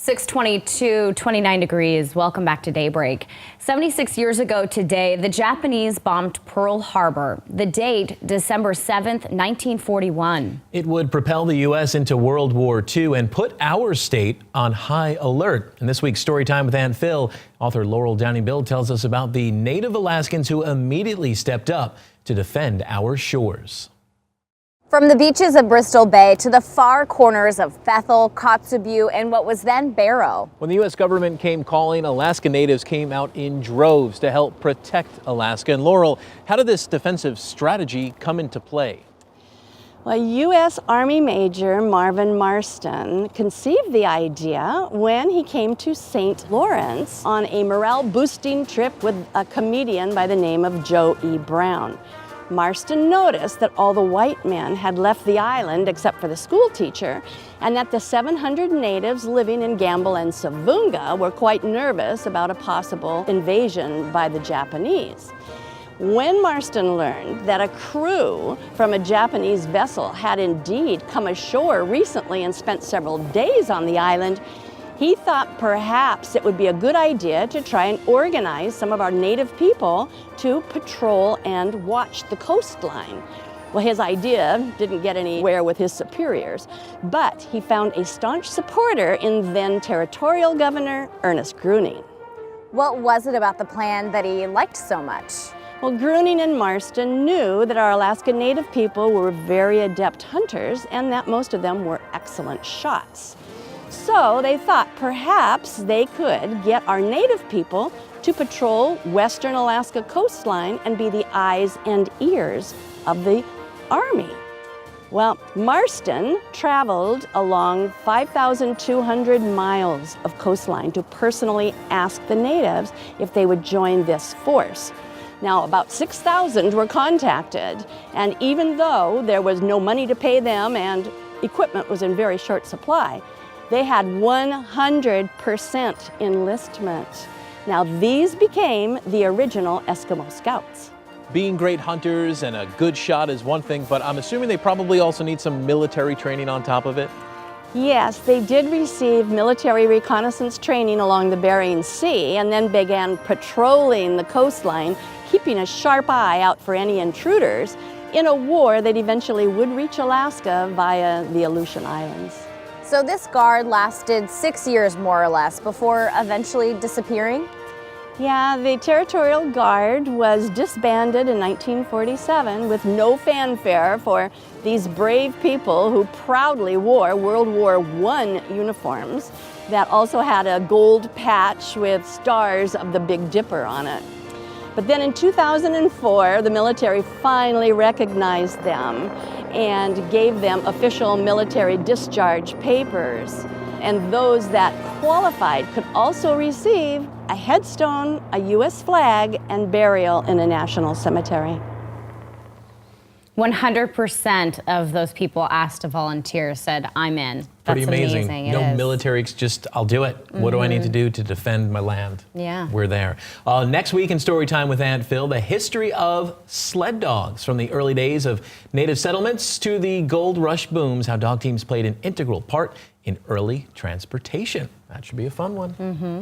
6:22, 29 degrees. Welcome back to Daybreak. 76 years ago today, the Japanese bombed Pearl Harbor. The date, December 7th, 1941. It would propel the U.S. into World War II and put our state on high alert. In this week's Storytime with Aunt Phil, author Laurel Bill tells us about the Native Alaskans who immediately stepped up to defend our shores. From the beaches of Bristol Bay to the far corners of Bethel, Kotzebue, and what was then Barrow. When the U.S. government came calling, Alaska natives came out in droves to help protect Alaska. And Laurel, how did this defensive strategy come into play? Well, U.S. Army Major Marvin Marston conceived the idea when he came to St. Lawrence on a morale-boosting trip with a comedian by the name of Joe E. Brown. Marston noticed that all the white men had left the island except for the schoolteacher, and that the 700 natives living in Gambell and Savoonga were quite nervous about a possible invasion by the Japanese. When Marston learned that a crew from a Japanese vessel had indeed come ashore recently and spent several days on the island, he thought perhaps it would be a good idea to try and organize some of our native people to patrol and watch the coastline. Well, his idea didn't get anywhere with his superiors, but he found a staunch supporter in then Territorial Governor Ernest Gruening. What was it about the plan that he liked so much? Well, Gruening and Marston knew that our Alaska Native people were very adept hunters and that most of them were excellent shots. So they thought perhaps they could get our native people to patrol western Alaska coastline and be the eyes and ears of the Army. Well, Marston traveled along 5,200 miles of coastline to personally ask the natives if they would join this force. Now, about 6,000 were contacted, and even though there was no money to pay them and equipment was in very short supply, they had 100% enlistment. Now, these became the original Eskimo Scouts. Being great hunters and a good shot is one thing, but I'm assuming they probably also need some military training on top of it? Yes, they did receive military reconnaissance training along the Bering Sea and then began patrolling the coastline, keeping a sharp eye out for any intruders in a war that eventually would reach Alaska via the Aleutian Islands. So this guard lasted 6 years more or less before eventually disappearing? Yeah, the Territorial Guard was disbanded in 1947 with no fanfare for these brave people who proudly wore World War I uniforms that also had a gold patch with stars of the Big Dipper on it. But then in 2004, the military finally recognized them and gave them official military discharge papers. And those that qualified could also receive a headstone, a U.S. flag, and burial in a national cemetery. 100% of those people asked to volunteer said, I'm in. That's pretty amazing. No military, just I'll do it. Mm-hmm. What do I need to do to defend my land? Yeah. We're there. Next week in Storytime with Aunt Phil, the history of sled dogs from the early days of native settlements to the gold rush booms, how dog teams played an integral part in early transportation. That should be a fun one. Mm-hmm.